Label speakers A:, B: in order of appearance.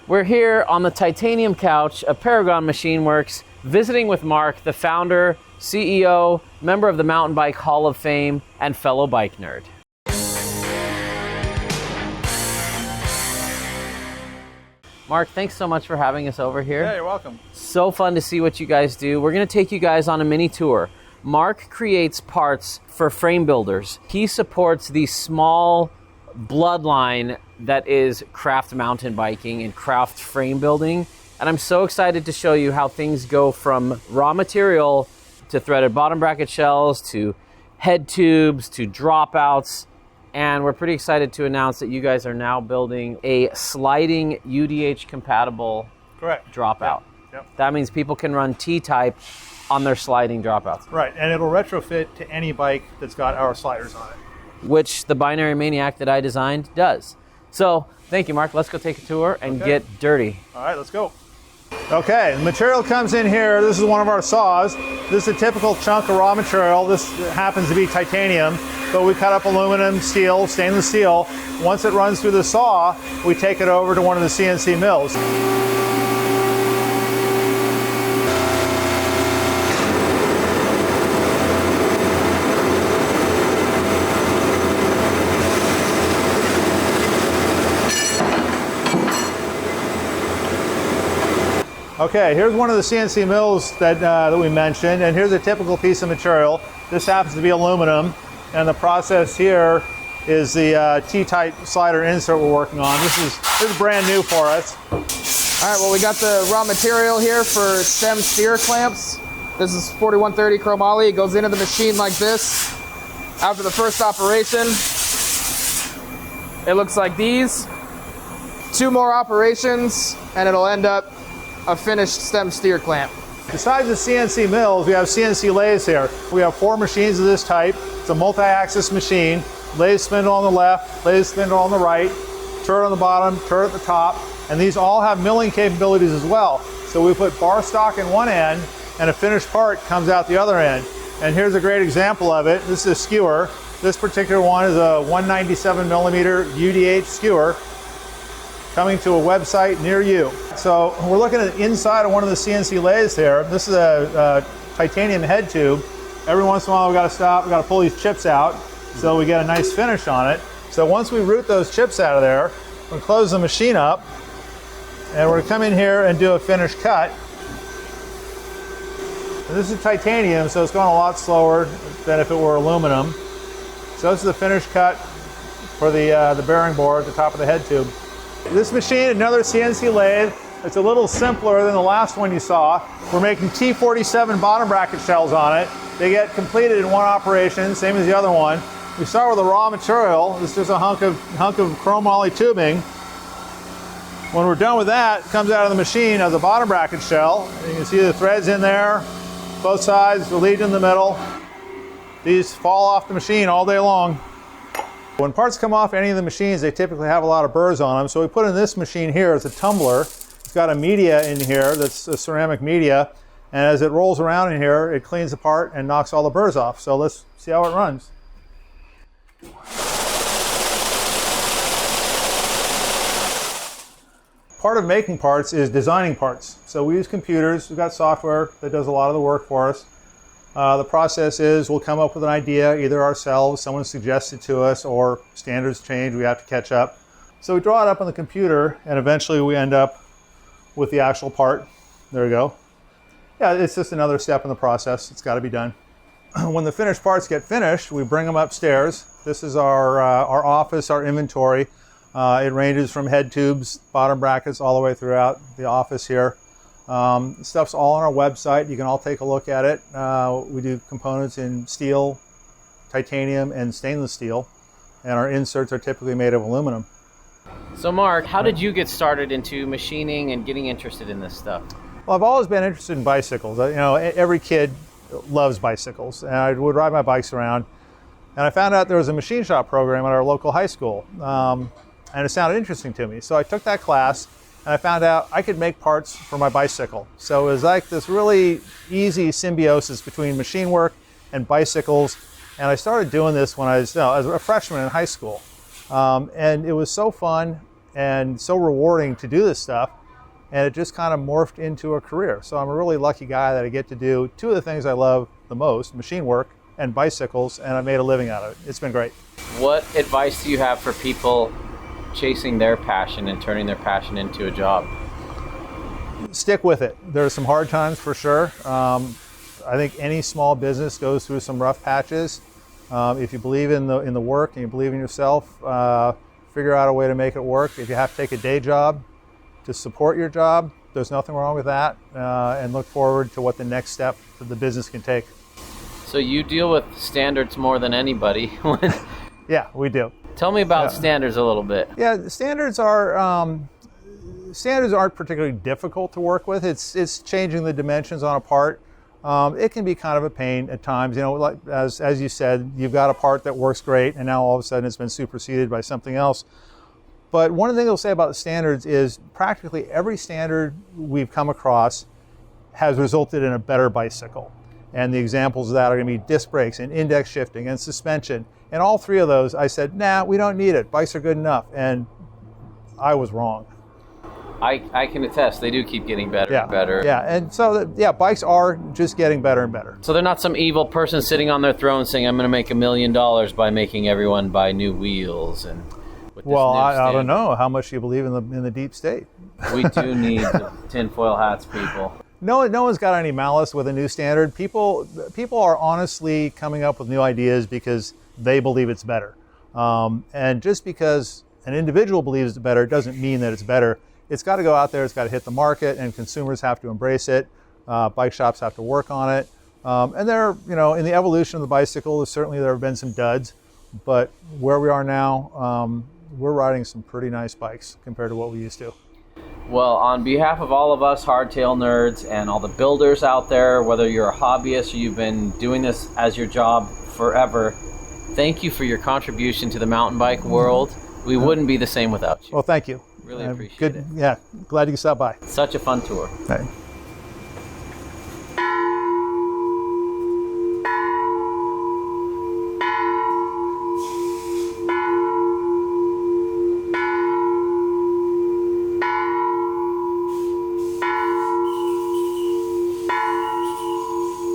A: We're here on the titanium couch of Paragon Machine Works, visiting with Mark, the founder, CEO, member of the Mountain Bike Hall of Fame, and fellow bike nerd. Mark, thanks so much for having us over here.
B: Yeah, you're welcome.
A: So fun to see what you guys do. We're going to take you guys on a mini tour. Mark creates parts for frame builders. He supports the small bloodline that is craft mountain biking and craft frame building. And I'm so excited to show you how things go from raw material to threaded bottom bracket shells to head tubes to dropouts. And we're pretty excited to announce that you guys are now building a sliding UDH compatible dropout.
B: Yep.
A: That means people can run T-type on their sliding dropouts.
B: Right, and it'll retrofit to any bike that's got our sliders on it.
A: Which the Binary Maniac that I designed does. So, thank you, Mark. Let's go take a tour and get dirty.
B: All right, let's go. Okay, the material comes in here. This is one of our saws. This is a typical chunk of raw material. This happens to be titanium, but we cut up aluminum, steel, stainless steel. Once it runs through the saw, we take it over to one of the CNC mills. Okay, here's one of the CNC mills that we mentioned, and here's a typical piece of material. This happens to be aluminum, and the process here is the T-type slider insert we're working on. This is brand new for us.
C: All right, well, we got the raw material here for stem steer clamps. This is 4130 chromoly. It goes into the machine like this. After the first operation, it looks like these. 2 more operations, and it'll end up a finished stem steer clamp.
B: Besides the CNC mills, we have CNC lathes here. We have 4 machines of this type. It's a multi-axis machine. Lathe spindle on the left, lathe spindle on the right, turret on the bottom, turret at the top, and these all have milling capabilities as well. So we put bar stock in one end, and a finished part comes out the other end. And here's a great example of it. This is a skewer. This particular one is a 197 millimeter UDH skewer, coming to a website near you. So we're looking at the inside of one of the CNC lathes here. This is a titanium head tube. Every once in a while we got to stop, we got to pull these chips out so we get a nice finish on it. So once we root those chips out of there, we're going to close the machine up, and we're going to come in here and do a finished cut. And this is titanium, so it's going a lot slower than if it were aluminum. So this is the finished cut for the bearing board at the top of the head tube. This machine, another CNC lathe. It's a little simpler than the last one you saw. We're making T47 bottom bracket shells on it. They get completed in one operation, same as the other one. We start with the raw material. This is just a hunk of chromoly tubing. When we're done with that, it comes out of the machine as a bottom bracket shell. And you can see the threads in there, both sides, the lead in the middle. These fall off the machine all day long. When parts come off any of the machines, they typically have a lot of burrs on them. So we put in this machine here as a tumbler. It's got a media in here that's a ceramic media. And as it rolls around in here, it cleans apart and knocks all the burrs off. So let's see how it runs. Part of making parts is designing parts. So we use computers. We've got software that does a lot of the work for us. The process is we'll come up with an idea, either ourselves, someone suggests it to us, or standards change, we have to catch up. So we draw it up on the computer, and eventually we end up with the actual part. There we go. Yeah, it's just another step in the process. It's got to be done. When the finished parts get finished, we bring them upstairs. This is our office, our inventory. It ranges from head tubes, bottom brackets, all the way throughout the office here. Stuff's all on our website. You can all take a look at it. We do components in steel, titanium, and stainless steel, and our inserts are typically made of aluminum.
A: So Mark, how did you get started into machining and getting interested in this stuff?
B: Well, I've always been interested in bicycles. You know, every kid loves bicycles, and I would ride my bikes around. And I found out there was a machine shop program at our local high school, and it sounded interesting to me. So I took that class, and I found out I could make parts for my bicycle. So it was like this really easy symbiosis between machine work and bicycles. And I started doing this when I was, as a freshman in high school. And it was so fun. and so rewarding to do this stuff. And it just kind of morphed into a career. So I'm a really lucky guy that I get to do two of the things I love the most, machine work and bicycles, and I made a living out of it. It's been great.
A: What advice do you have for people chasing their passion and turning their passion into a job?
B: Stick with it. There are some hard times for sure. I think any small business goes through some rough patches. If you believe in the work and you believe in yourself, figure out a way to make it work. If you have to take a day job to support your job, there's nothing wrong with that, and look forward to what the next step that the business can take.
A: So you deal with standards more than anybody.
B: Yeah, we do.
A: Tell me about standards a little bit.
B: Yeah, standards aren't particularly difficult to work with. It's changing the dimensions on a part. It can be kind of a pain at times. You know, like as you said, you've got a part that works great, and now all of a sudden it's been superseded by something else. But one of the things I'll say about the standards is practically every standard we've come across has resulted in a better bicycle. And the examples of that are going to be disc brakes and index shifting and suspension. And all three of those, I said, nah, we don't need it. Bikes are good enough. And I was wrong.
A: I can attest, they do keep getting better and better.
B: Yeah, and so, bikes are just getting better and better.
A: So they're not some evil person sitting on their throne saying, I'm going to make $1 million by making everyone buy new wheels. And with this
B: well,
A: new
B: I don't know how much you believe in the deep state.
A: We do need the tinfoil hats, people.
B: No one's got any malice with a new standard. People are honestly coming up with new ideas because they believe it's better. And just because an individual believes it's better doesn't mean that it's better. It's got to go out there, it's got to hit the market, and consumers have to embrace it. Bike shops have to work on it. And there, in the evolution of the bicycle, certainly there have been some duds, but where we are now, we're riding some pretty nice bikes compared to what we used to.
A: Well, on behalf of all of us hardtail nerds and all the builders out there, whether you're a hobbyist or you've been doing this as your job forever, thank you for your contribution to the mountain bike world. We wouldn't be the same without you.
B: Well, thank you.
A: Really appreciate it.
B: Yeah, glad you stopped by.
A: Such a fun tour.
B: Right.